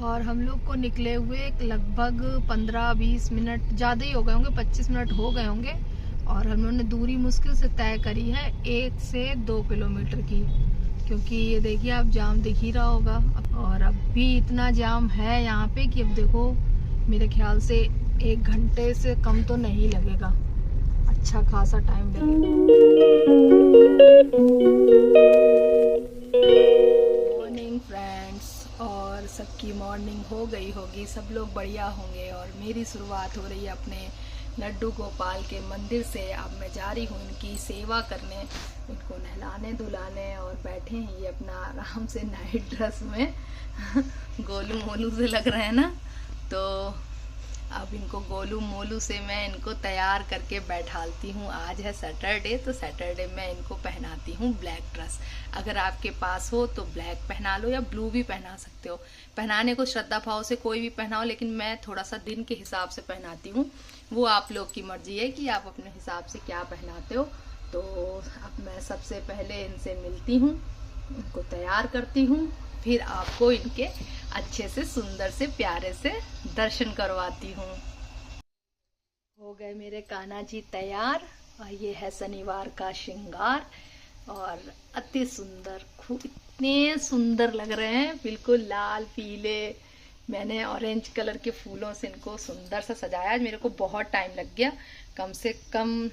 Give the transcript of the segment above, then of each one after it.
और हम लोग को निकले हुए लगभग 15-20 मिनट, ज़्यादा ही हो गए होंगे, 25 मिनट हो गए होंगे। और हम लोगों ने दूरी मुश्किल से तय करी है 1 से 2 किलोमीटर की, क्योंकि ये देखिए आप जाम दिख ही रहा होगा। और अब भी इतना जाम है यहाँ पे कि अब देखो मेरे ख्याल से 1 घंटे से कम तो नहीं लगेगा, अच्छा खासा टाइम लगेगा। मॉर्निंग फ्रेंड्स, और सबकी मॉर्निंग हो गई होगी, सब लोग बढ़िया होंगे। और मेरी शुरुआत हो रही है अपने लड्डू गोपाल के मंदिर से। अब मैं जा रही हूँ इनकी सेवा करने, इनको नहलाने धुलाने। और बैठे हैं ये अपना आराम से नाइट ड्रेस में गोलू मोलू से लग रहे हैं ना, तो अब इनको गोलू मोलू से मैं इनको तैयार करके बैठालती हूँ। आज है सैटरडे, तो सैटरडे में इनको पहनाती हूँ ब्लैक ड्रेस। अगर आपके पास हो तो ब्लैक पहना लो, या ब्लू भी पहना सकते हो। पहनाने को श्रद्धा भाव से कोई भी पहनाओ, लेकिन मैं थोड़ा सा दिन के हिसाब से पहनाती हूँ। वो आप लोग की मर्जी है कि आप अपने हिसाब से क्या पहनाते हो। तो अब मैं सबसे पहले इनसे मिलती हूँ, इनको तैयार करती हूँ, फिर आपको इनके अच्छे से सुंदर से प्यारे से दर्शन करवाती हूँ। हो गए मेरे कान्हा जी तैयार, और ये है शनिवार का श्रृंगार। और अति सुंदर, खूब इतने सुंदर लग रहे हैं, बिल्कुल लाल पीले। मैंने ऑरेंज कलर के फूलों से इनको सुंदर सा सजाया। मेरे को बहुत टाइम लग गया, कम से कम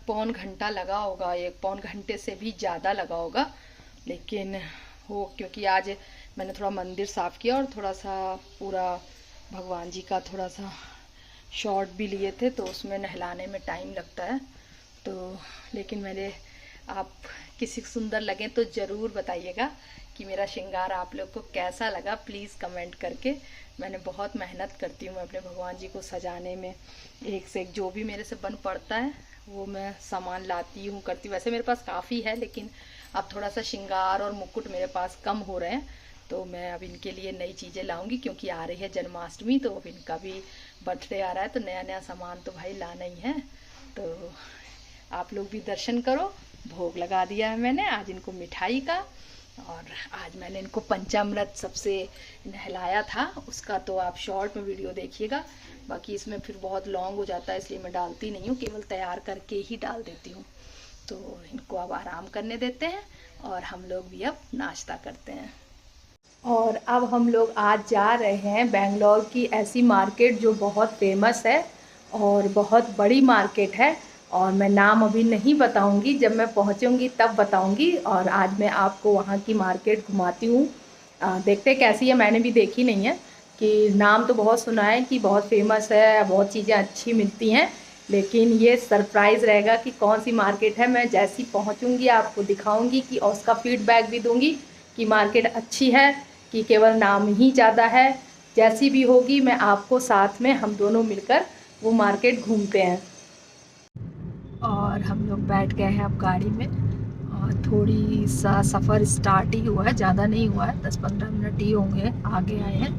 पौन घंटा लगा होगा, 1 पौन घंटे से भी ज़्यादा लगा होगा। लेकिन वो क्योंकि आज मैंने थोड़ा मंदिर साफ़ किया और थोड़ा सा पूरा भगवान जी का थोड़ा सा शॉट भी लिए थे, तो उसमें नहलाने में टाइम लगता है। तो लेकिन मेरे आप किसी सुंदर लगे तो ज़रूर बताइएगा कि मेरा श्रृंगार आप लोग को कैसा लगा, प्लीज़ कमेंट करके। मैंने बहुत मेहनत करती हूँ मैं अपने भगवान जी को सजाने में, एक से एक जो भी मेरे से बन पड़ता है वो मैं सामान लाती हूँ, करती हूँ। वैसे मेरे पास काफ़ी है, लेकिन अब थोड़ा सा श्रृंगार और मुकुट मेरे पास कम हो रहे हैं, तो मैं अब इनके लिए नई चीज़ें लाऊंगी। क्योंकि आ रही है जन्माष्टमी, तो अब इनका भी बर्थडे आ रहा है, तो नया नया सामान तो भाई लाना ही है। तो आप लोग भी दर्शन करो। भोग लगा दिया है मैंने आज इनको मिठाई का, और आज मैंने इनको पंचामृत सबसे नहलाया था, उसका तो आप शॉर्ट में वीडियो देखिएगा। बाकी इसमें फिर बहुत लॉन्ग हो जाता है, इसलिए मैं डालती नहीं हूँ, केवल तैयार करके ही डाल देती हूँ। तो इनको अब आराम करने देते हैं और हम लोग भी अब नाश्ता करते हैं। और अब हम लोग आज जा रहे हैं बेंगलोर की ऐसी मार्केट जो बहुत फेमस है और बहुत बड़ी मार्केट है, और मैं नाम अभी नहीं बताऊंगी, जब मैं पहुंचूंगी तब बताऊंगी। और आज मैं आपको वहां की मार्केट घुमाती हूँ, देखते कैसी है। मैंने भी देखी नहीं है, कि नाम तो बहुत सुना है कि बहुत फेमस है, बहुत चीज़ें अच्छी मिलती हैं, लेकिन ये सरप्राइज़ रहेगा कि कौन सी मार्केट है। मैं जैसी पहुंचूंगी आपको दिखाऊंगी, कि और उसका फीडबैक भी दूंगी कि मार्केट अच्छी है कि केवल नाम ही ज़्यादा है। जैसी भी होगी मैं आपको साथ में, हम दोनों मिलकर वो मार्केट घूमते हैं। और हम लोग बैठ गए हैं अब गाड़ी में, और थोड़ी सा सफ़र स्टार्ट ही हुआ है, ज़्यादा नहीं हुआ है, 10-15 मिनट ही होंगे आगे आए हैं।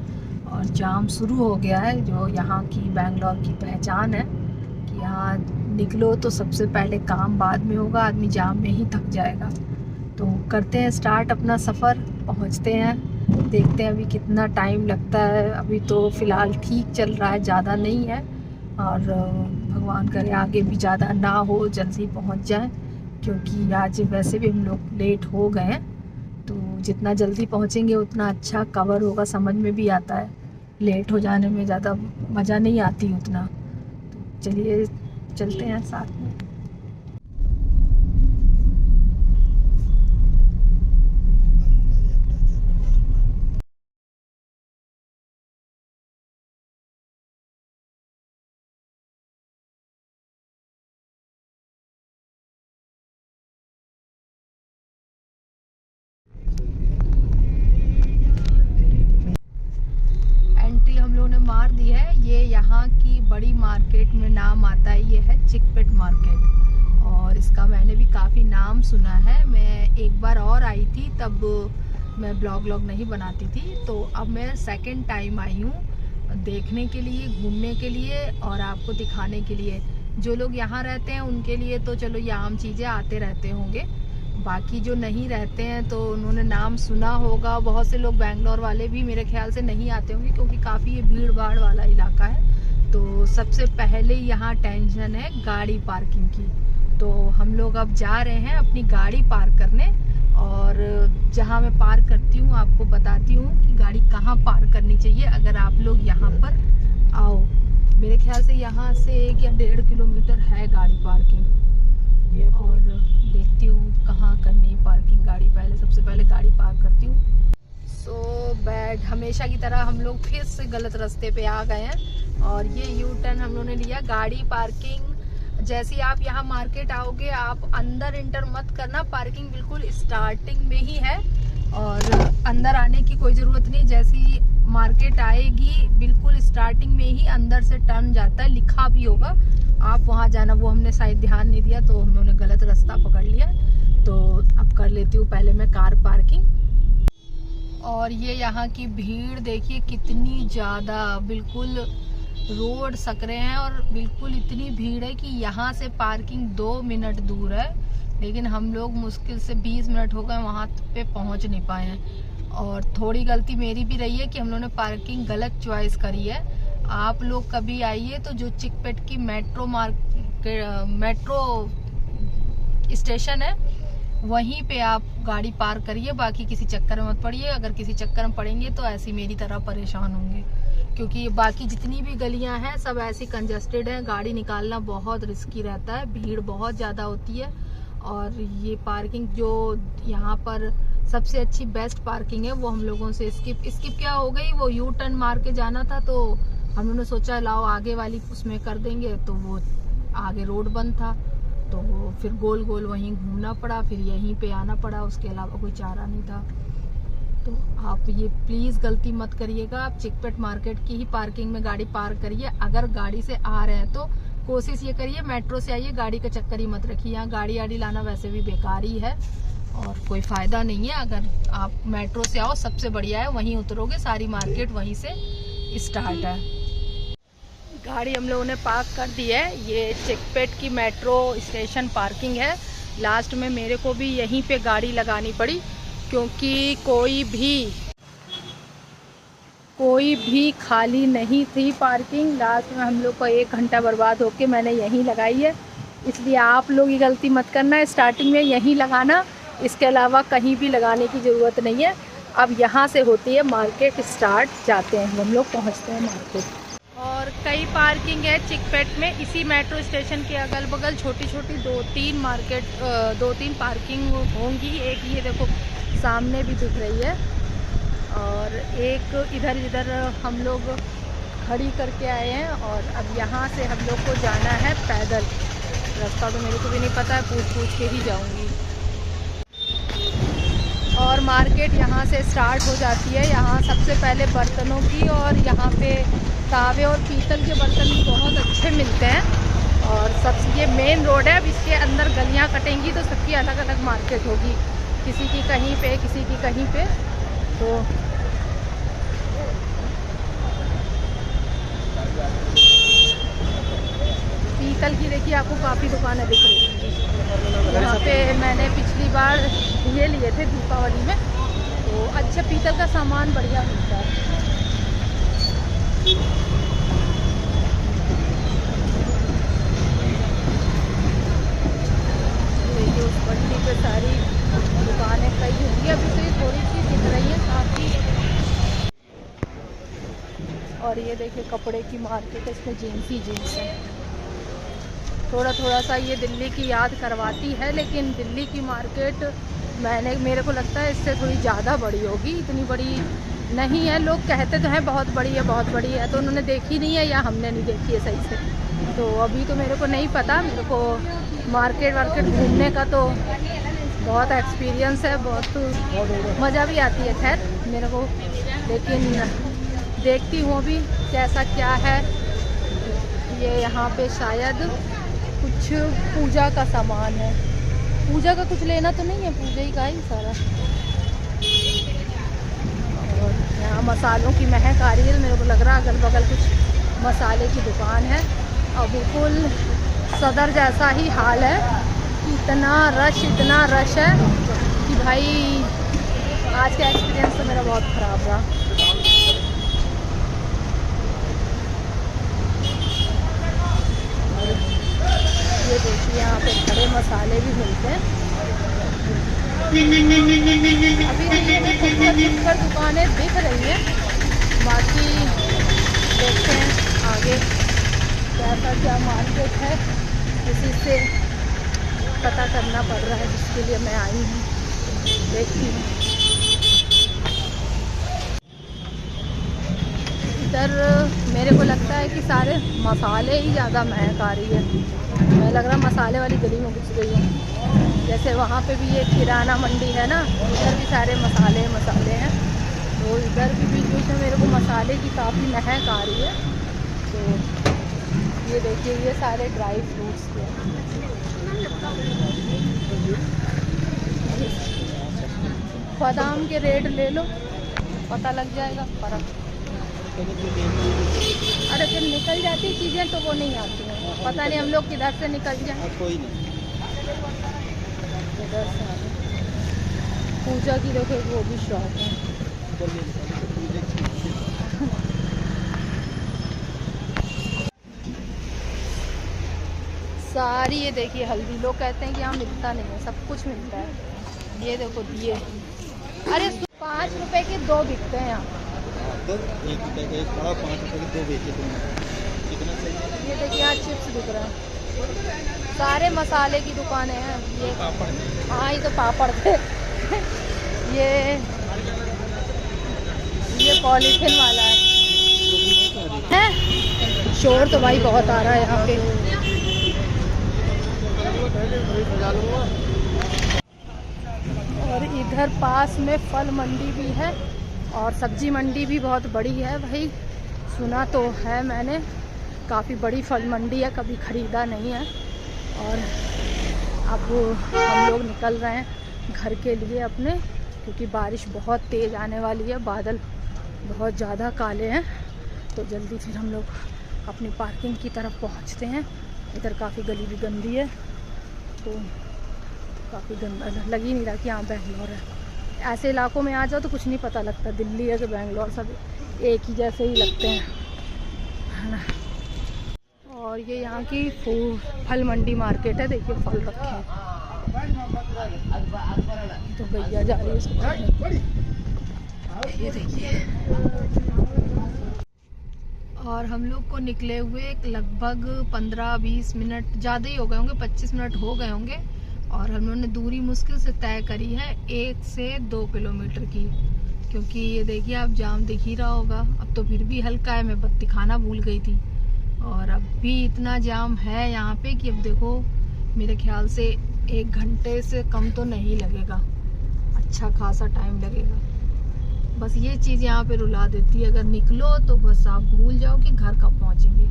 और जाम शुरू हो गया है, जो यहाँ की बेंगलोर की पहचान है कि यहाँ निकलो तो सबसे पहले काम बाद में होगा, आदमी जाम में ही थक जाएगा। तो करते हैं स्टार्ट अपना सफ़र, पहुँचते हैं, देखते हैं अभी कितना टाइम लगता है। अभी तो फ़िलहाल ठीक चल रहा है, ज़्यादा नहीं है, और भगवान करे आगे भी ज़्यादा ना हो, जल्दी पहुंच जाए। क्योंकि आज वैसे भी हम लोग लेट हो गए हैं, तो जितना जल्दी पहुंचेंगे उतना अच्छा कवर होगा, समझ में भी आता है। लेट हो जाने में ज़्यादा मज़ा नहीं आती उतना। तो चलिए चलते हैं साथ में। एंट्री हम लोगों ने मार दी है। ये यहाँ की बड़ी मार्केट में नाम आता है, ये है चिकपेट मार्केट, और इसका मैंने भी काफ़ी नाम सुना है। मैं एक बार और आई थी, तब मैं ब्लॉग नहीं बनाती थी, तो अब मैं सेकंड टाइम आई हूँ देखने के लिए, घूमने के लिए और आपको दिखाने के लिए। जो लोग यहाँ रहते हैं उनके लिए तो चलो ये आम चीज़ें आते रहते होंगे, बाकी जो नहीं रहते हैं तो उन्होंने नाम सुना होगा। बहुत से लोग बैंगलोर वाले भी मेरे ख्याल से नहीं आते होंगे, क्योंकि काफ़ी ये भीड़ भाड़ वाला इलाका है। तो सबसे पहले यहाँ टेंशन है गाड़ी पार्किंग की। तो हम लोग अब जा रहे हैं अपनी गाड़ी पार्क करने, और जहाँ मैं पार्क करती हूँ आपको बताती हूँ कि गाड़ी कहाँ पार्क करनी चाहिए अगर आप लोग यहाँ पर आओ। मेरे ख्याल से यहाँ से 1 या 1.5 किलोमीटर है गाड़ी पार्किंग, और देखती हूँ कहाँ करनी पार्किंग गाड़ी। सबसे पहले गाड़ी पार्क करती हूँ। सो बैड हमेशा की तरह हम लोग फिर से गलत रास्ते पे आ गए हैं, और ये यू टर्न हम लोगों ने लिया। गाड़ी पार्किंग जैसे आप यहाँ मार्केट आओगे, आप अंदर इंटर मत करना, पार्किंग बिल्कुल स्टार्टिंग में ही है, और अंदर आने की कोई ज़रूरत नहीं। जैसी मार्केट आएगी बिल्कुल स्टार्टिंग में ही अंदर से टर्न जाता है, लिखा भी होगा आप वहाँ जाना। वो हमने शायद ध्यान नहीं दिया, तो हम लोगों ने गलत रास्ता पकड़ लिया। तो अब कर लेती हूँ पहले मैं कार पार्किंग। और ये यहाँ की भीड़ देखिए कितनी ज़्यादा, बिल्कुल रोड सकरे हैं, और बिल्कुल इतनी भीड़ है कि यहाँ से पार्किंग 2 मिनट दूर है, लेकिन हम लोग मुश्किल से 20 मिनट हो गए वहाँ पे पहुँच नहीं पाए हैं। और थोड़ी गलती मेरी भी रही है कि हम लोगों ने पार्किंग गलत चॉइस करी है। आप लोग कभी आइए तो जो चिकपेट की मेट्रो स्टेशन है वहीं पे आप गाड़ी पार्क करिए, बाकी किसी चक्कर में मत पड़िए। अगर किसी चक्कर में पड़ेंगे तो ऐसी मेरी तरह परेशान होंगे, क्योंकि बाकी जितनी भी गलियां हैं सब ऐसी कंजस्टेड हैं, गाड़ी निकालना बहुत रिस्की रहता है, भीड़ बहुत ज़्यादा होती है। और ये पार्किंग जो यहाँ पर सबसे अच्छी बेस्ट पार्किंग है वो हम लोगों से स्किप क्या हो गई। वो यू टर्न मार के जाना था, तो हम लोगों ने सोचा लाओ आगे वाली उसमें कर देंगे, तो वो आगे रोड बंद था, तो फिर गोल गोल वहीं घूमना पड़ा, फिर यहीं पे आना पड़ा, उसके अलावा कोई चारा नहीं था। तो आप ये प्लीज़ गलती मत करिएगा, आप चिकपेट मार्केट की ही पार्किंग में गाड़ी पार्क करिए। अगर गाड़ी से आ रहे हैं तो कोशिश ये करिए मेट्रो से आइए, गाड़ी का चक्कर ही मत रखिए। यहाँ गाड़ी आड़ी लाना वैसे भी बेकार ही है और कोई फ़ायदा नहीं है। अगर आप मेट्रो से आओ सबसे बढ़िया है, वहीं उतरोगे, सारी मार्केट वहीं से स्टार्ट है। गाड़ी हम लोगों ने पार्क कर दी है, ये चिकपेट की मेट्रो स्टेशन पार्किंग है। लास्ट में मेरे को भी यहीं पे गाड़ी लगानी पड़ी, क्योंकि कोई भी खाली नहीं थी पार्किंग। लास्ट में हम लोग को 1 घंटा बर्बाद होके मैंने यहीं लगाई है। इसलिए आप लोग ये गलती मत करना, स्टार्टिंग में यहीं लगाना, इसके अलावा कहीं भी लगाने की ज़रूरत नहीं है। अब यहाँ से होती है मार्केट स्टार्ट, जाते हैं हम लोग, पहुँचते हैं मार्केट। और कई पार्किंग है चिकपेट में, इसी मेट्रो स्टेशन के अगल बगल छोटी छोटी 2-3 पार्किंग होंगी। एक ये देखो सामने भी दिख रही है, और एक इधर हम लोग खड़ी करके आए हैं। और अब यहाँ से हम लोग को जाना है पैदल, रास्ता तो मेरे को भी नहीं पता है, पूछ के ही जाऊँगी। और मार्केट यहाँ से स्टार्ट हो जाती है। यहाँ सबसे पहले बर्तनों की, और यहाँ पे तावे और पीतल के बर्तन भी बहुत अच्छे मिलते हैं। और सबसे ये मेन रोड है, अब इसके अंदर गलियाँ कटेंगी तो सबकी अलग अलग मार्केट होगी, किसी की कहीं पे, किसी की कहीं पे। तो पीतल की देखिए आपको काफ़ी दुकानें दिख रही हैं। यहाँ पे मैंने पिछली बार ये लिए थे दीपावली में, तो अच्छा पीतल का सामान बढ़िया मिलता है। देखिए उस पट्टी पे सारी दुकानें कई होंगी, अभी तो ये थोड़ी सी दिख रही है काफ़ी। और ये देखिए कपड़े की मार्केट है, इसमें जीन्स है। थोड़ा सा ये दिल्ली की याद करवाती है, लेकिन दिल्ली की मार्केट मेरे को लगता है इससे थोड़ी ज़्यादा बड़ी होगी, इतनी बड़ी नहीं है। लोग कहते तो हैं बहुत बड़ी है, तो उन्होंने देखी नहीं है या हमने नहीं देखी है सही से। तो अभी तो मेरे को नहीं पता, मेरे को मार्केट घूमने का तो बहुत एक्सपीरियंस है, बहुत मज़ा भी आती है खैर मेरे को, लेकिन देखती हूँ अभी कैसा क्या है। ये यहाँ पे शायद कुछ पूजा का सामान है, पूजा का कुछ लेना तो नहीं है, पूजा ही का ही सारा। और यहाँ मसालों की महक आ रही है, मेरे को लग रहा है अगल बगल कुछ मसाले की दुकान है, और बिल्कुल सदर जैसा ही हाल है। इतना रश है कि भाई आज का एक्सपीरियंस तो मेरा बहुत ख़राब रहा। ये देखिए यहाँ पे खड़े मसाले भी मिलते हैं। अभी दुकानें दिख रही हैं, बाकी देखते हैं आगे कैसा क्या मार्केट है, इसी से पता करना पड़ रहा है, जिसके लिए मैं आई हूँ। देखती हूँ इधर मेरे को लगता है कि सारे मसाले ही ज़्यादा महक आ रही है। मैं लग रहा मसाले वाली गली में घुस गई हूँ। जैसे वहाँ पे भी ये किराना मंडी है ना, इधर भी सारे मसाले हैं, तो इधर भी बीच बीच में मेरे को मसाले की काफ़ी महक आ रही है। तो ये देखिए ये सारे ड्राई फ्रूट्स के बादाम के रेट ले लो, पता लग जाएगा फ़र्क। अरे फिर निकल जाती चीज़ें तो वो नहीं आती हैं, पता नहीं हम लोग किधर से निकल जाए। कोई नहीं इधर से पूजा की देखो वो भी शॉप है। सारी ये देखिए हल्दी, लोग कहते हैं कि यहाँ मिलता नहीं है, सब कुछ मिलता है। ये देखो दिए, अरे 5 रुपए के 2 बिकते हैं यहाँ। 1 रुपये के 1 पड़ा, 5 रुपये के 2 बेचे तुमने, कितना सही है। ये देखिए यहाँ चिप्स बिक रहे हैं, सारे मसाले की दुकानें हैं। ये पापड़, हाँ ये तो पापड़ थे। ये पॉलीथिन वाला है। शोर तो भाई बहुत आ रहा है यहाँ पे। और इधर पास में फल मंडी भी है और सब्जी मंडी भी बहुत बड़ी है भाई, सुना तो है मैंने, काफ़ी बड़ी फल मंडी है, कभी ख़रीदा नहीं है। और अब हम लोग निकल रहे हैं घर के लिए अपने, क्योंकि बारिश बहुत तेज़ आने वाली है, बादल बहुत ज़्यादा काले हैं। तो जल्दी फिर हम लोग अपनी पार्किंग की तरफ पहुंचते हैं। इधर काफ़ी गली भी गंदी है, तो काफ़ी गंदा लग ही नहीं रहा कि यहाँ बेंगलोर है। ऐसे इलाकों में आ जाओ तो कुछ नहीं पता लगता, दिल्ली है कि बेंगलोर सब एक ही जैसे ही लगते हैं, है ना। और ये यहाँ की फल मंडी मार्केट है, देखिए फल रखे हैं। तो भैया जा रही है उसको, ये देखिए। और हम लोग को निकले हुए लगभग 15-20 मिनट, ज़्यादा ही हो गए होंगे, 25 मिनट हो गए होंगे। और हम लोगों ने दूरी मुश्किल से तय करी है 1 से 2 किलोमीटर की, क्योंकि ये देखिए आप जाम दिख ही रहा होगा। अब तो फिर भी हल्का है, मैं बत्ती खाना भूल गई थी। और अब भी इतना जाम है यहाँ पे कि अब देखो मेरे ख्याल से 1 घंटे से कम तो नहीं लगेगा, अच्छा खासा टाइम लगेगा। बस ये चीज़ यहाँ पे रुला देती है, अगर निकलो तो बस आप भूल जाओ कि घर कब पहुँचेंगे।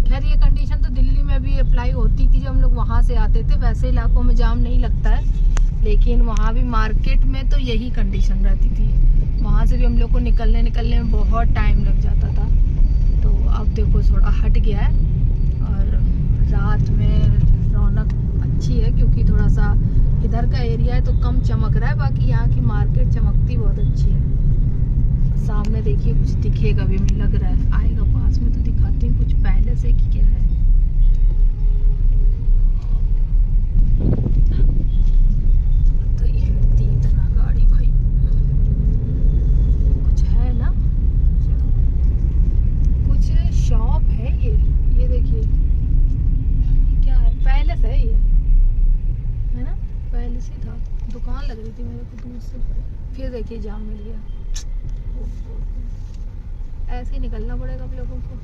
खैर ये कंडीशन तो दिल्ली में भी अप्लाई होती थी, जब हम लोग वहाँ से आते थे। वैसे इलाकों में जाम नहीं लगता है, लेकिन वहाँ भी मार्केट में तो यही कंडीशन रहती थी। वहाँ से भी हम लोग को निकलने में बहुत टाइम लग जाता था। तो अब देखो थोड़ा हट गया है, और रात में रौनक अच्छी है, क्योंकि थोड़ा सा इधर का एरिया है तो कम चमक रहा है, बाकी यहाँ की मार्केट चमकती बहुत अच्छी है। सामने देखिए कुछ दिखेगा भी, हमें लग रहा है आएगा पास में, तो दिखाती हूँ कुछ पहले से कि क्या है। तो ये इतना गाड़ी भाई, कुछ है ना, कुछ शॉप है ये देखिए क्या है, पहले से है ये, है ना, पहले से था, दुकान लग रही थी मेरे को दूर से। फिर देखिए जाम मिल गया, ऐसे ही निकलना पड़ेगा आप लोगों को।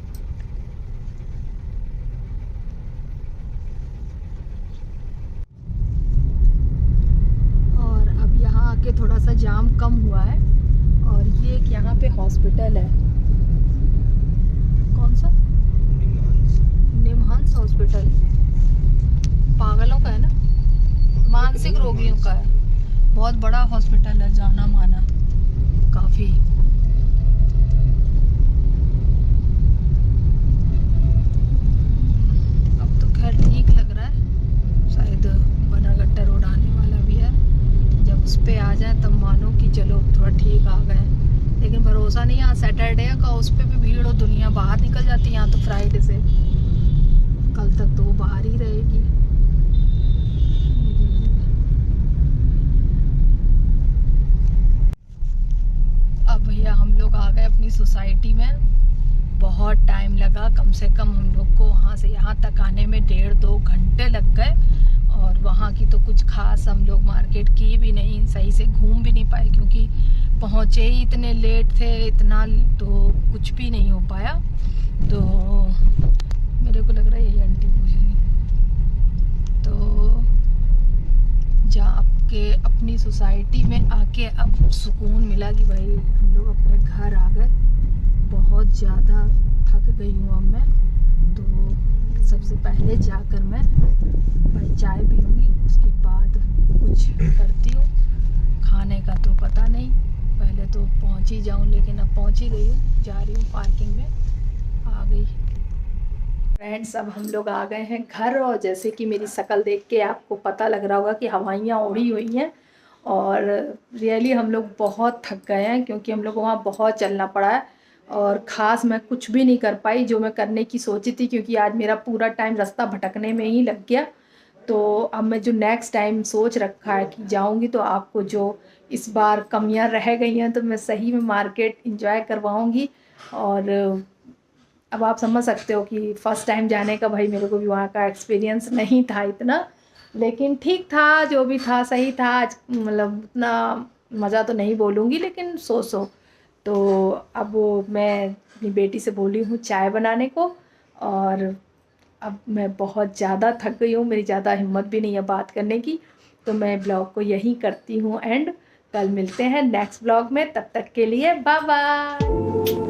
और अब यहाँ आके थोड़ा सा जाम कम हुआ है। और ये एक यहाँ पे हॉस्पिटल है, कौन सा, निमहंस हॉस्पिटल, पागलों का है ना, मानसिक रोगियों का है। बहुत बड़ा हॉस्पिटल है, जाना माना काफी। अब तो खैर ठीक लग रहा है, शायद बना सैटरडे का उस पे भी भीड़ और दुनिया बाहर निकल जाती है। यहाँ तो फ्राइडे से कल तक तो वो बाहर ही रहेगी। अब भैया हम लोग आ गए अपनी सोसाइटी में। बहुत टाइम लगा, कम से कम हम लोग को वहाँ से यहाँ तक आने में 1.5-2 घंटे लग गए। और वहाँ की तो कुछ खास हम लोग मार्केट की भी नहीं, सही से घूम भी नहीं पाए क्योंकि पहुँचे ही इतने लेट थे, इतना तो कुछ भी नहीं हो पाया। तो मेरे को लग रहा है यही आंटी पूछ रही, तो जाके अपनी सोसाइटी में आके अब सुकून मिला कि भाई हम लोग अपने घर आ गए। बहुत ज़्यादा थक गई हूँ अब मैं, तो सबसे पहले जाकर मैं भाई चाय पीऊँगी, उसके बाद कुछ करती हूँ। खाने का तो पता नहीं, पहले तो पहुँच ही जाऊँ, लेकिन अब पहुँच ही गई हूँ, जा रही हूँ पार्किंग में, आ गई। फ्रेंड्स अब हम लोग आ गए हैं घर, और जैसे कि मेरी शक्ल देख के आपको पता लग रहा होगा कि हवाइयाँ उड़ी हुई हैं। और रियली हम लोग बहुत थक गए हैं क्योंकि हम लोग को वहाँ बहुत चलना पड़ा है, और ख़ास मैं कुछ भी नहीं कर पाई जो मैं करने की सोची थी, क्योंकि आज मेरा पूरा टाइम रास्ता भटकने में ही लग गया। तो अब मैं जो नेक्स्ट टाइम सोच रखा है कि जाऊंगी तो आपको जो इस बार कमियां रह गई हैं तो मैं सही में मार्केट एंजॉय करवाऊंगी। और अब आप समझ सकते हो कि फ़र्स्ट टाइम जाने का भाई मेरे को भी वहाँ का एक्सपीरियंस नहीं था इतना, लेकिन ठीक था, जो भी था सही था। आज मतलब उतना मज़ा तो नहीं बोलूँगी, लेकिन सो तो अब मैं अपनी बेटी से बोली हूँ चाय बनाने को, और अब मैं बहुत ज़्यादा थक गई हूँ, मेरी ज़्यादा हिम्मत भी नहीं है बात करने की। तो मैं ब्लॉग को यहीं करती हूँ एंड। कल मिलते हैं नेक्स्ट ब्लॉग में, तब तक के लिए बाय बाय।